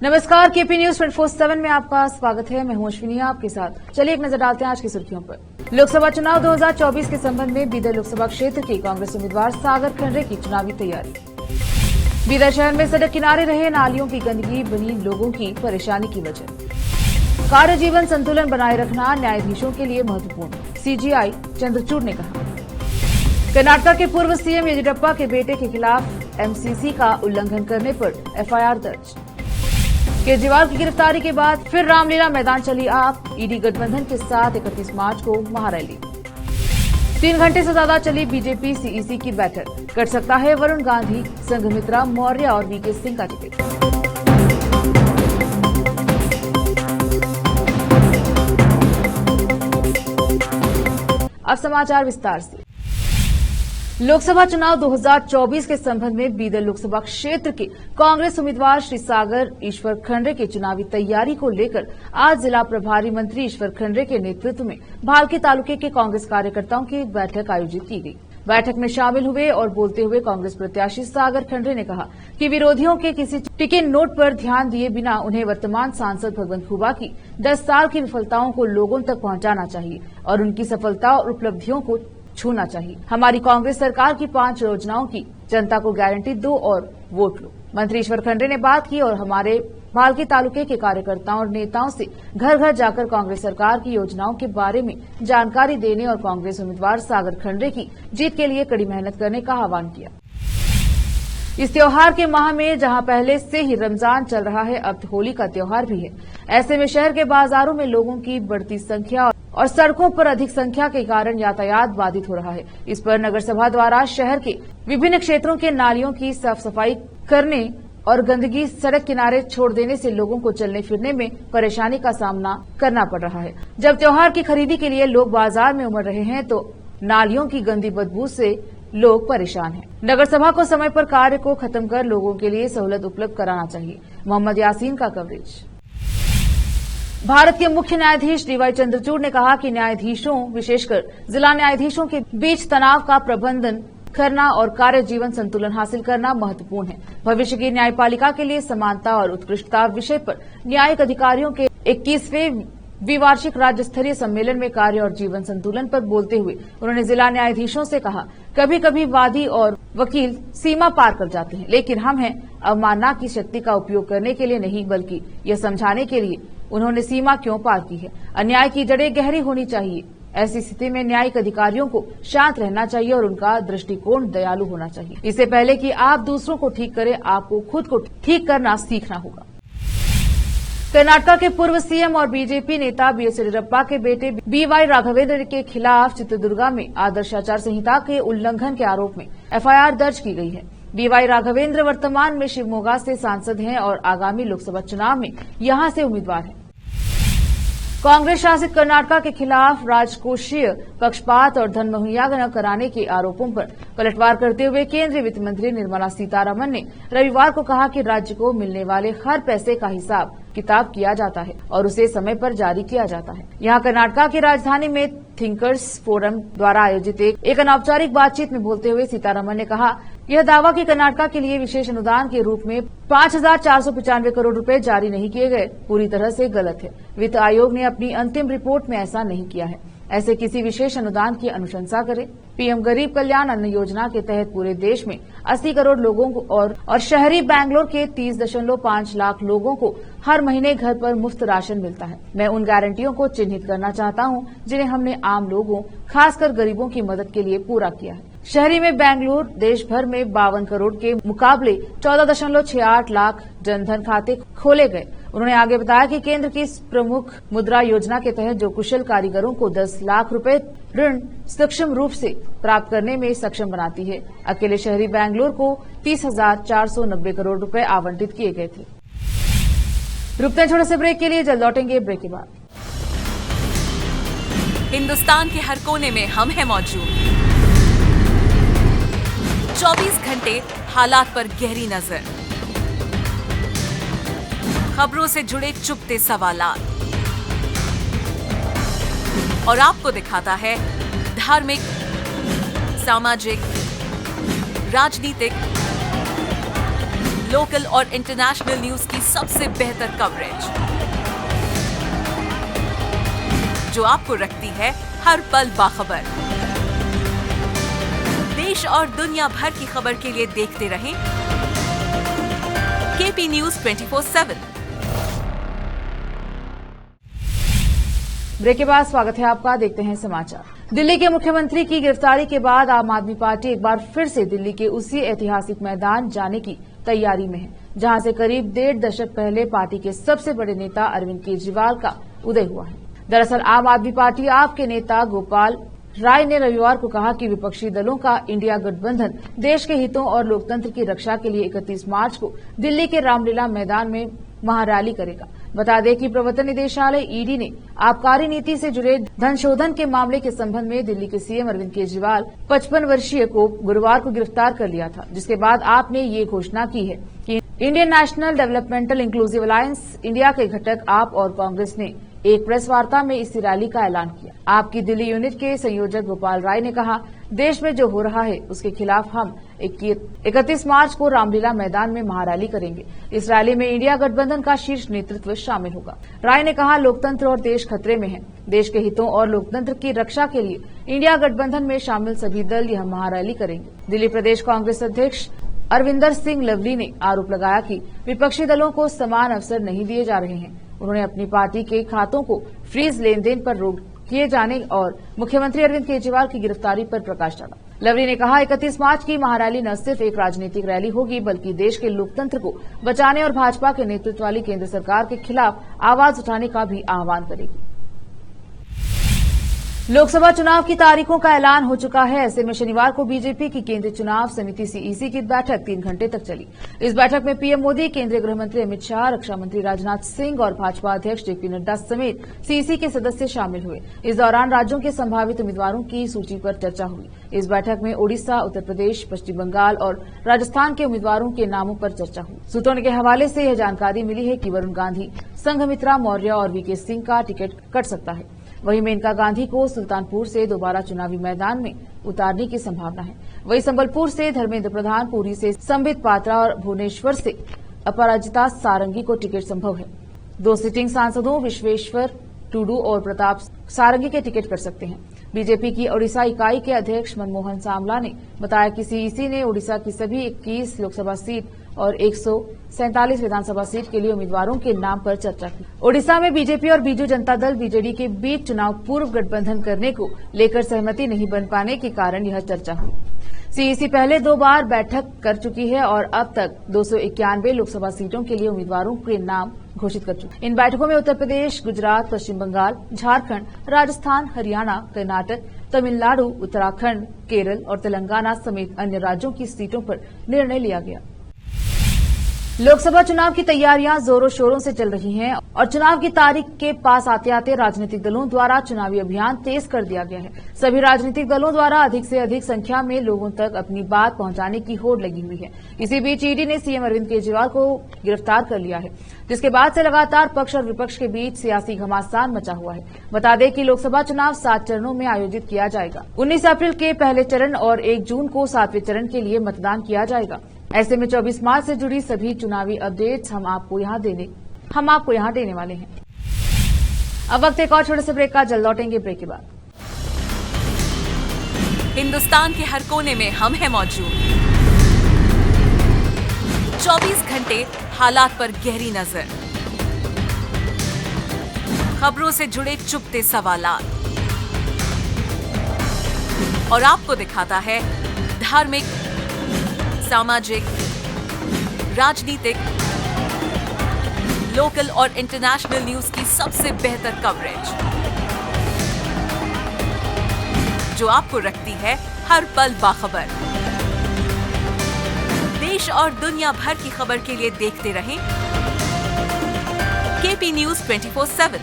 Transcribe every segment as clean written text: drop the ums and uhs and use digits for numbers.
नमस्कार, KP news 24/7 में आपका स्वागत है। मैं हूं अश्विनी आपके साथ। चलिए एक नजर डालते हैं आज की सुर्खियों पर। लोकसभा चुनाव 2024 के संबंध में बीदर लोकसभा क्षेत्र के कांग्रेस उम्मीदवार सागर खंडरे की चुनावी तैयारी। बीदर शहर में सड़क किनारे रहे नालियों की गंदगी बनी लोगों की परेशानी की वजह। कार्य जीवन संतुलन बनाए रखना न्यायाधीशों के लिए महत्वपूर्ण, सीजीआई चंद्रचूड़ ने कहा। कर्नाटक के पूर्व सीएम येदियुरप्पा के बेटे के खिलाफ एमसीसी का उल्लंघन करने पर एफआईआर दर्ज। केजरीवाल की गिरफ्तारी के बाद फिर रामलीला मैदान चली आग। ईडी गठबंधन के साथ 31 मार्च को महारैली। 3 घंटे से ज्यादा चली बीजेपी सीईसी की बैठक। कट सकता है वरुण गांधी, संघमित्रा मौर्य और वीके सिंह का टिकट। अब समाचार विस्तार से। लोकसभा चुनाव 2024 के संबंध में बीदर लोकसभा क्षेत्र के कांग्रेस उम्मीदवार श्री सागर ईश्वर खंडरे की चुनावी तैयारी को लेकर आज जिला प्रभारी मंत्री ईश्वर खंडरे के नेतृत्व में भालकी तालुके के कांग्रेस कार्यकर्ताओं की बैठक आयोजित की गई। बैठक में शामिल हुए और बोलते हुए कांग्रेस प्रत्याशी सागर खंडरे ने कहा कि विरोधियों के किसी टिकट नोट पर ध्यान दिए बिना उन्हें वर्तमान सांसद भगवंत खुबा की 10 साल की विफलताओं को लोगों तक पहुंचाना चाहिए और उनकी सफलता और उपलब्धियों को छूना चाहिए। हमारी कांग्रेस सरकार की 5 योजनाओं की जनता को गारंटी दो और वोट लो। मंत्री ईश्वर खंडरे ने बात की और हमारे भालकी तालुके के कार्यकर्ताओं और नेताओं से घर घर जाकर कांग्रेस सरकार की योजनाओं के बारे में जानकारी देने और कांग्रेस उम्मीदवार सागर खंडरे की जीत के लिए कड़ी मेहनत करने का आह्वान किया। इस त्योहार के माह में जहां पहले से ही रमजान चल रहा है, अब होली का त्योहार भी है। ऐसे में शहर के बाजारों में लोगों की बढ़ती संख्या और सड़कों पर अधिक संख्या के कारण यातायात बाधित हो रहा है। इस पर नगर सभा द्वारा शहर के विभिन्न क्षेत्रों के नालियों की साफ सफाई करने और गंदगी सड़क किनारे छोड़ देने से लोगों को चलने फिरने में परेशानी का सामना करना पड़ रहा है। जब त्योहार की खरीदी के लिए लोग बाजार में उमड़ रहे हैं तो नालियों की गंदी बदबू से लोग परेशान हैं। नगर सभा को समय पर कार्य को खत्म कर लोगों के लिए सहूलत उपलब्ध कराना चाहिए। मोहम्मद यासीन का कवरेज। भारत के मुख्य न्यायाधीश डीवाई चंद्रचूड़ ने कहा कि न्यायाधीशों, विशेषकर जिला न्यायाधीशों के बीच तनाव का प्रबंधन करना और कार्य जीवन संतुलन हासिल करना महत्वपूर्ण है। भविष्य की न्यायपालिका के लिए समानता और उत्कृष्टता विषय पर न्यायिक अधिकारियों के 21वें द्विवार्षिक राज्य स्तरीय सम्मेलन में कार्य और जीवन संतुलन पर बोलते हुए उन्होंने जिला न्यायाधीशों से कहा, कभी कभी वादी और वकील सीमा पार कर जाते हैं, लेकिन हम हैं अवमानना की शक्ति का उपयोग करने के लिए नहीं, बल्कि यह समझाने के लिए उन्होंने सीमा क्यों पार की है। अन्याय की जड़ें गहरी होनी चाहिए। ऐसी स्थिति में न्यायिक अधिकारियों को शांत रहना चाहिए और उनका दृष्टिकोण दयालु होना चाहिए। इससे पहले कि आप दूसरों को ठीक करें, आपको खुद को ठीक करना सीखना होगा। कर्नाटक के पूर्व सीएम और बीजेपी नेता बीएस येदियुरप्पा के बेटे बीवाई राघवेंद्र के खिलाफ चित्रदुर्गा में आदर्श आचार संहिता के उल्लंघन के आरोप में एफआईआर दर्ज की गई है। बीवाई राघवेंद्र वर्तमान में शिवमोगा से सांसद हैं और आगामी लोकसभा चुनाव में यहां से उम्मीदवार हैं। कांग्रेस शासित कर्नाटक के खिलाफ राजकोषीय पक्षपात और धन मुहैया न कराने के आरोपों पर पलटवार करते हुए केंद्रीय वित्त मंत्री निर्मला सीतारमण ने रविवार को कहा कि राज्य को मिलने वाले हर पैसे का हिसाब किताब किया जाता है और उसे समय पर जारी किया जाता है। यहाँ कर्नाटक की राजधानी में थिंकर्स फोरम द्वारा आयोजित एक अनौपचारिक बातचीत में बोलते हुए सीतारमण ने कहा, यह दावा कि कर्नाटक के लिए विशेष अनुदान के रूप में 5,495 करोड़ रुपए जारी नहीं किए गए पूरी तरह से गलत है। वित्त आयोग ने अपनी अंतिम रिपोर्ट में ऐसा नहीं किया है। ऐसे किसी विशेष अनुदान की अनुशंसा करें। पीएम गरीब कल्याण अन्न योजना के तहत पूरे देश में 80 करोड़ लोगों को और शहरी बैंगलोर के 30.5 लाख लोगों को हर महीने घर पर मुफ्त राशन मिलता है। मैं उन गारंटियों को चिन्हित करना चाहता हूं जिन्हें हमने आम लोगों, खासकर गरीबों की मदद के लिए पूरा किया है। शहरी में बैंगलोर देश भर में 52 करोड़ के मुकाबले 14.68 लाख जनधन खाते खोले गए। उन्होंने आगे बताया कि केंद्र की इस प्रमुख मुद्रा योजना के तहत जो कुशल कारीगरों को 10 लाख रुपए ऋण सक्षम रूप से प्राप्त करने में सक्षम बनाती है। अकेले शहरी बैंगलोर को 30,490 करोड़ रुपए आवंटित किए गए थे। रुकते हैं छोटे से ब्रेक के लिए, जल्द लौटेंगे ब्रेक के बाद। हिंदुस्तान के हर कोने में हम हैं मौजूद। 24 घंटे हालात पर गहरी नजर, खबरों से जुड़े चुपते सवालात और आपको दिखाता है धार्मिक, सामाजिक, राजनीतिक, लोकल और इंटरनेशनल न्यूज की सबसे बेहतर कवरेज जो आपको रखती है हर पल बाखबर। देश और दुनिया भर की खबर के लिए देखते रहें केपी न्यूज 24/7। ब्रेक के बाद स्वागत है आपका। देखते हैं समाचार। दिल्ली के मुख्यमंत्री की गिरफ्तारी के बाद आम आदमी पार्टी एक बार फिर से दिल्ली के उसी ऐतिहासिक मैदान जाने की तैयारी में है जहां से करीब 1.5 दशक पहले पार्टी के सबसे बड़े नेता अरविंद केजरीवाल का उदय हुआ है। दरअसल आम आदमी पार्टी आप के नेता गोपाल राय ने रविवार को कहा कि विपक्षी दलों का इंडिया गठबंधन देश के हितों और लोकतंत्र की रक्षा के लिए 31 मार्च को दिल्ली के रामलीला मैदान में महारैली करेगा। बता दें कि प्रवर्तन निदेशालय ईडी ने आबकारी नीति से जुड़े धन शोधन के मामले के संबंध में दिल्ली के सीएम अरविंद केजरीवाल 55 वर्षीय को गुरुवार को गिरफ्तार कर लिया था, जिसके बाद आप ने ये घोषणा की है कि Indian national developmental inclusive alliance India के घटक आप और कांग्रेस ने एक प्रेस वार्ता में इस रैली का ऐलान किया। आपकी दिल्ली यूनिट के संयोजक गोपाल राय ने कहा, देश में जो हो रहा है उसके खिलाफ हम 31 मार्च को रामलीला मैदान में महारैली करेंगे। इस रैली में इंडिया गठबंधन का शीर्ष नेतृत्व शामिल होगा। राय ने कहा, लोकतंत्र और देश खतरे में है। देश के हितों और लोकतंत्र की रक्षा के लिए इंडिया गठबंधन में शामिल सभी दल यह महारैली करेंगे। दिल्ली प्रदेश कांग्रेस अध्यक्ष अरविंदर सिंह लवली ने आरोप लगाया कि विपक्षी दलों को समान अवसर नहीं दिए जा रहे हैं। उन्होंने अपनी पार्टी के खातों को फ्रीज लेन देन पर रोक किए जाने और मुख्यमंत्री अरविंद केजरीवाल की गिरफ्तारी पर प्रकाश डाला। लवली ने कहा, 31 मार्च की महारैली न सिर्फ एक राजनीतिक रैली होगी बल्कि देश के लोकतंत्र को बचाने और भाजपा के नेतृत्व वाली केंद्र सरकार के खिलाफ आवाज उठाने का भी आह्वान करेगी। लोकसभा चुनाव की तारीखों का ऐलान हो चुका है। ऐसे में शनिवार को बीजेपी की केंद्रीय चुनाव समिति सीईसी की बैठक 3 घंटे तक चली। इस बैठक में पीएम मोदी, केंद्रीय गृह मंत्री अमित शाह, रक्षा मंत्री राजनाथ सिंह और भाजपा अध्यक्ष जेपी नड्डा समेत सीईसी के सदस्य शामिल हुए। इस दौरान राज्यों के संभावित उम्मीदवारों की सूची पर चर्चा हुई। इस बैठक में ओडिशा, उत्तर प्रदेश, पश्चिम बंगाल और राजस्थान के उम्मीदवारों के नामों पर चर्चा हुई। सूत्रों के हवाले से यह जानकारी मिली है कि वरुण गांधी, संघमित्रा मौर्य और वीके सिंह का टिकट कट सकता है। वहीं मेनका गांधी को सुल्तानपुर से दोबारा चुनावी मैदान में उतारने की संभावना है। वहीं संबलपुर से धर्मेंद्र प्रधान, पुरी से संबित पात्रा और भुवनेश्वर से अपराजिता सारंगी को टिकट संभव है। 2 सिटिंग सांसदों विश्वेश्वर टुडू और प्रताप सारंगी के टिकट कट सकते हैं। बीजेपी की ओडिशा इकाई के अध्यक्ष मनमोहन सामला ने बताया कि सीईसी ने ओडिशा की सभी 21 लोकसभा सीट और 147 विधानसभा सीट के लिए उम्मीदवारों के नाम पर चर्चा की। ओडिशा में बीजेपी और बीजू जनता दल बीजेडी के बीच चुनाव पूर्व गठबंधन करने को लेकर सहमति नहीं बन पाने के कारण यह चर्चा हुई। सीईसी पहले 2 बार बैठक कर चुकी है और अब तक 291 लोकसभा सीटों के लिए उम्मीदवारों के नाम घोषित कर चुकी है। इन बैठकों में उत्तर प्रदेश, गुजरात, पश्चिम बंगाल, झारखंड, राजस्थान, हरियाणा, कर्नाटक, तमिलनाडु, उत्तराखंड, केरल और तेलंगाना समेत अन्य राज्यों की सीटों पर निर्णय लिया गया। लोकसभा चुनाव की तैयारियां जोरों शोरों से चल रही हैं और चुनाव की तारीख के पास आते आते राजनीतिक दलों द्वारा चुनावी अभियान तेज कर दिया गया है। सभी राजनीतिक दलों द्वारा अधिक से अधिक संख्या में लोगों तक अपनी बात पहुंचाने की होड़ लगी हुई है। इसी बीच ईडी ने सीएम अरविंद केजरीवाल को गिरफ्तार कर लिया है, जिसके बाद से लगातार पक्ष और विपक्ष के बीच सियासी घमासान मचा हुआ है। बता दें कि लोकसभा चुनाव 7 चरणों में आयोजित किया जाएगा। 19 अप्रैल के पहले चरण और 1 जून को 7वें चरण के लिए मतदान किया जाएगा। ऐसे में 24 मार्च से जुड़ी सभी चुनावी अपडेट्स हम आपको यहां देने वाले हैं। अब वक्त एक और छोटे से ब्रेक का, जल्द लौटेंगे ब्रेक के बाद। हिंदुस्तान के हर कोने में हम हैं मौजूद। 24 घंटे हालात पर गहरी नजर, खबरों से जुड़े चुपते सवालात और आपको दिखाता है धार्मिक, सामाजिक, राजनीतिक, लोकल और इंटरनेशनल न्यूज की सबसे बेहतर कवरेज जो आपको रखती है हर पल बाखबर। देश और दुनिया भर की खबर के लिए देखते रहें केपी न्यूज 24/7।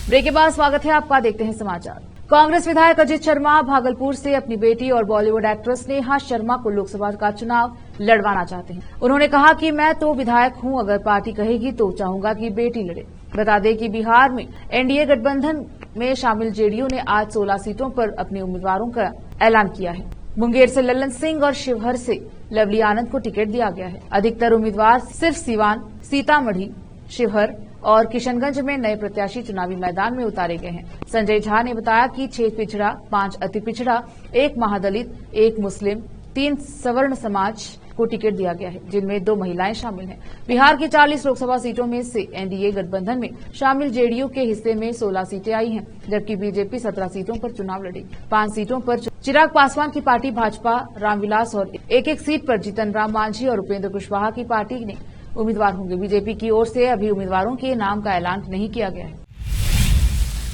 ब्रेक के बाद स्वागत है आपका। देखते हैं समाचार। कांग्रेस विधायक अजित शर्मा भागलपुर से अपनी बेटी और बॉलीवुड एक्ट्रेस नेहा शर्मा को लोकसभा का चुनाव लड़वाना चाहते हैं। उन्होंने कहा कि मैं तो विधायक हूं, अगर पार्टी कहेगी तो चाहूंगा कि बेटी लड़े। बता दें कि बिहार में एनडीए गठबंधन में शामिल जेडीयू ने आज 16 सीटों पर अपने उम्मीदवारों का ऐलान किया है। मुंगेर से लल्लन सिंह और शिवहर से लवली आनंद को टिकट दिया गया है। अधिकतर उम्मीदवार सिर्फ सिवान, सीतामढ़ी, शिवहर और किशनगंज में नए प्रत्याशी चुनावी मैदान में उतारे गए हैं। संजय झा ने बताया कि 6 पिछड़ा, 5 अति पिछड़ा, 1 महादलित, 1 मुस्लिम, 3 सवर्ण समाज को टिकट दिया गया है, जिनमें 2 महिलाएं शामिल हैं। बिहार की 40 लोकसभा सीटों में से एनडीए गठबंधन में शामिल जेडीयू के हिस्से में 16 सीटें आई हैं, जबकि बीजेपी 17 सीटों पर चुनाव लड़ेगी। 5 सीटों पर चिराग पासवान की पार्टी भाजपा रामविलास और एक सीट पर जीतन राम मांझी और उपेंद्र कुशवाहा की पार्टी ने उम्मीदवार होंगे। बीजेपी की ओर से अभी उम्मीदवारों के नाम का ऐलान नहीं किया गया है।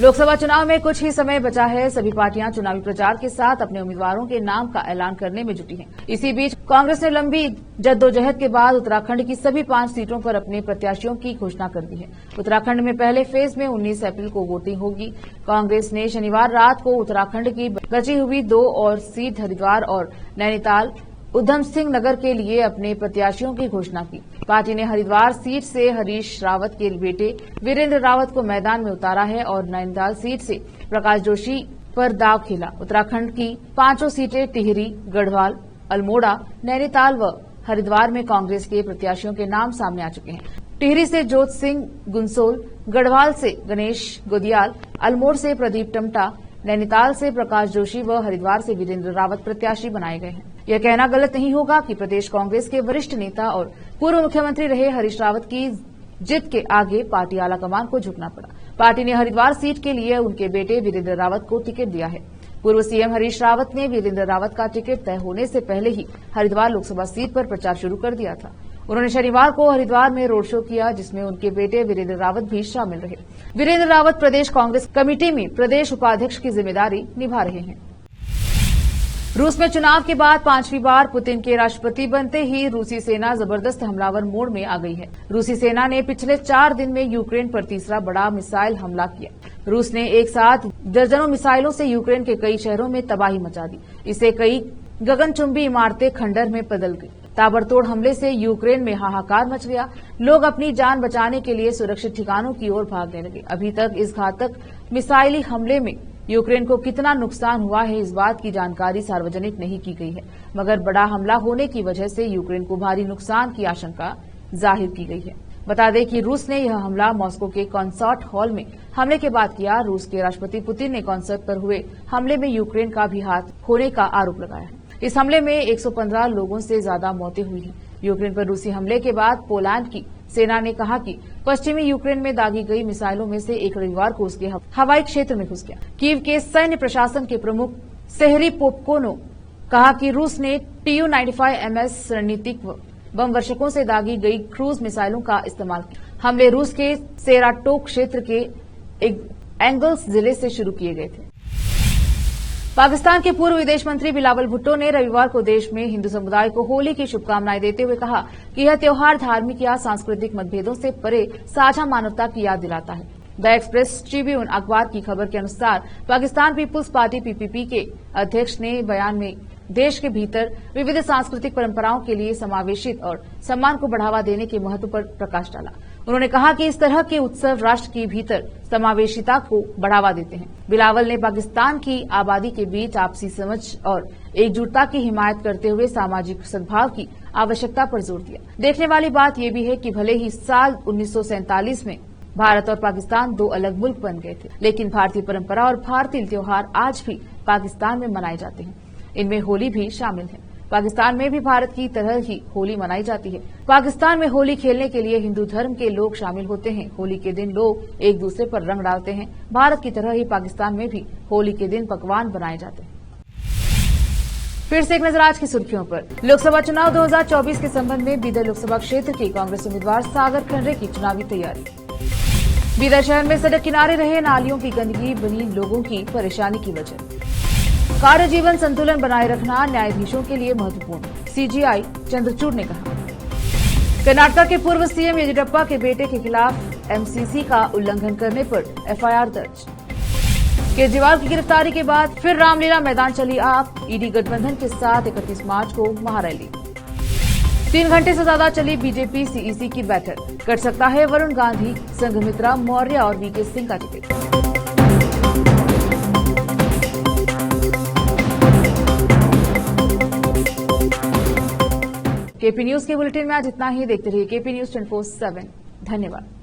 लोकसभा चुनाव में कुछ ही समय बचा है। सभी पार्टियां चुनावी प्रचार के साथ अपने उम्मीदवारों के नाम का ऐलान करने में जुटी हैं। इसी बीच कांग्रेस ने लंबी जद्दोजहद के बाद उत्तराखंड की सभी 5 सीटों पर अपने प्रत्याशियों की घोषणा कर दी है। उत्तराखंड में पहले फेज में 19 अप्रैल को वोटिंग होगी। कांग्रेस ने शनिवार रात को उत्तराखंड की बची हुई 2 और सीट हरिद्वार और नैनीताल, उधम सिंह नगर के लिए अपने प्रत्याशियों की घोषणा की। पार्टी ने हरिद्वार सीट से हरीश रावत के बेटे वीरेंद्र रावत को मैदान में उतारा है और नैनीताल सीट से प्रकाश जोशी पर दाव खेला। उत्तराखंड की 5 सीटें टिहरी, गढ़वाल, अल्मोड़ा, नैनीताल व हरिद्वार में कांग्रेस के प्रत्याशियों के नाम सामने आ चुके हैं। टिहरी से जोत सिंह गुंसोल, गढ़वाल से गणेश गोदियाल, अल्मोड़ से प्रदीप टमटा, नैनीताल से प्रकाश जोशी व हरिद्वार से वीरेंद्र रावत प्रत्याशी बनाए गए हैं। यह कहना गलत नहीं होगा कि प्रदेश कांग्रेस के वरिष्ठ नेता और पूर्व मुख्यमंत्री रहे हरीश रावत की जिद के आगे पार्टी आलाकमान को झुकना पड़ा। पार्टी ने हरिद्वार सीट के लिए उनके बेटे वीरेंद्र रावत को टिकट दिया है। पूर्व सीएम हरीश रावत ने वीरेंद्र रावत का टिकट तय होने से पहले ही हरिद्वार लोकसभा सीट पर प्रचार शुरू कर दिया था। उन्होंने शनिवार को हरिद्वार में रोड शो किया, जिसमें उनके बेटे वीरेंद्र रावत भी शामिल रहे। वीरेंद्र रावत प्रदेश कांग्रेस कमेटी में प्रदेश उपाध्यक्ष की जिम्मेदारी निभा रहे हैं। रूस में चुनाव के बाद 5वीं बार पुतिन के राष्ट्रपति बनते ही रूसी सेना जबरदस्त हमलावर मोड में आ गई है। रूसी सेना ने पिछले 4 दिन में यूक्रेन पर तीसरा बड़ा मिसाइल हमला किया। रूस ने एक साथ दर्जनों मिसाइलों से यूक्रेन के कई शहरों में तबाही मचा दी। इससे कई गगनचुंबी इमारतें खंडर में बदल गई। ताबड़तोड़ हमले से यूक्रेन में हाहाकार मच गया। लोग अपनी जान बचाने के लिए सुरक्षित ठिकानों की ओर भागने लगे। अभी तक इस घातक मिसाइली हमले में यूक्रेन को कितना नुकसान हुआ है, इस बात की जानकारी सार्वजनिक नहीं की गई है, मगर बड़ा हमला होने की वजह से यूक्रेन को भारी नुकसान की आशंका जाहिर की गई है। बता दें कि रूस ने यह हमला मॉस्को के कॉन्सर्ट हॉल में हमले के बाद किया। रूस के राष्ट्रपति पुतिन ने कॉन्सर्ट पर हुए हमले में यूक्रेन का भी हाथ होने का आरोप लगाया है। इस हमले में 115 लोगों से ज्यादा मौतें हुई हैं। यूक्रेन पर रूसी हमले के बाद पोलैंड की सेना ने कहा कि पश्चिमी यूक्रेन में दागी गई मिसाइलों में से एक रविवार को उसके हवाई क्षेत्र में घुस गया। कीव के सैन्य प्रशासन के प्रमुख सेहरी पोपको ने कहा कि रूस ने Tu-95 MS रणनीतिक बम वर्षकों से दागी गई क्रूज मिसाइलों का इस्तेमाल किया। हमले रूस के सेराटोक क्षेत्र के एंगल्स जिले से शुरू किए गए थे। पाकिस्तान के पूर्व विदेश मंत्री बिलावल भुट्टो ने रविवार को देश में हिंदू समुदाय को होली की शुभकामनाएं देते हुए कहा कि यह त्योहार धार्मिक या सांस्कृतिक मतभेदों से परे साझा मानवता की याद दिलाता है। द एक्सप्रेस ट्रिब्यून अखबार की खबर के अनुसार पाकिस्तान पीपुल्स पार्टी PPP के अध्यक्ष ने बयान में देश के भीतर विविध सांस्कृतिक परंपराओं के लिए समावेशित और सम्मान को बढ़ावा देने के महत्व पर प्रकाश डाला। उन्होंने कहा कि इस तरह के उत्सव राष्ट्र के भीतर समावेशिता को बढ़ावा देते हैं। बिलावल ने पाकिस्तान की आबादी के बीच आपसी समझ और एकजुटता की हिमायत करते हुए सामाजिक सद्भाव की आवश्यकता पर जोर दिया। देखने वाली बात यह भी है कि भले ही साल 1947 में भारत और पाकिस्तान 2 अलग मुल्क बन गए थे, लेकिन भारतीय परंपरा और भारतीय त्योहार आज भी पाकिस्तान में मनाए जाते हैं। इनमें होली भी शामिल है। पाकिस्तान में भी भारत की तरह ही होली मनाई जाती है। पाकिस्तान में होली खेलने के लिए हिंदू धर्म के लोग शामिल होते हैं। होली के दिन लोग एक दूसरे पर रंग डालते हैं। भारत की तरह ही पाकिस्तान में भी होली के दिन पकवान बनाए जाते हैं। फिर से एक नजर आज की सुर्खियों पर। लोकसभा चुनाव 2024 के संबंध में बीदर लोकसभा क्षेत्र के कांग्रेस उम्मीदवार सागर खंडरे की चुनावी तैयारी। बीदर शहर में सड़क किनारे रहे नालियों की गंदगी बनी लोगों की परेशानी की वजह। कार्य जीवन संतुलन बनाए रखना न्यायाधीशों के लिए महत्वपूर्ण, CGI चंद्रचूड़ ने कहा। कर्नाटक के पूर्व सीएम येदियुरप्पा के बेटे के खिलाफ MCC का उल्लंघन करने पर FIR दर्ज। केजरीवाल की गिरफ्तारी के बाद फिर रामलीला मैदान चली आग। ईडी गठबंधन के साथ 31 मार्च को महारैली। 3 घंटे से ज्यादा चली बीजेपी CEC की बैठक। कट सकता है वरुण गांधी, संघमित्रा मौर्य और VK सिंह का टिकट। केपी न्यूज के बुलेटिन में आज इतना ही। देखते रहिए केपी न्यूज 24/7। धन्यवाद।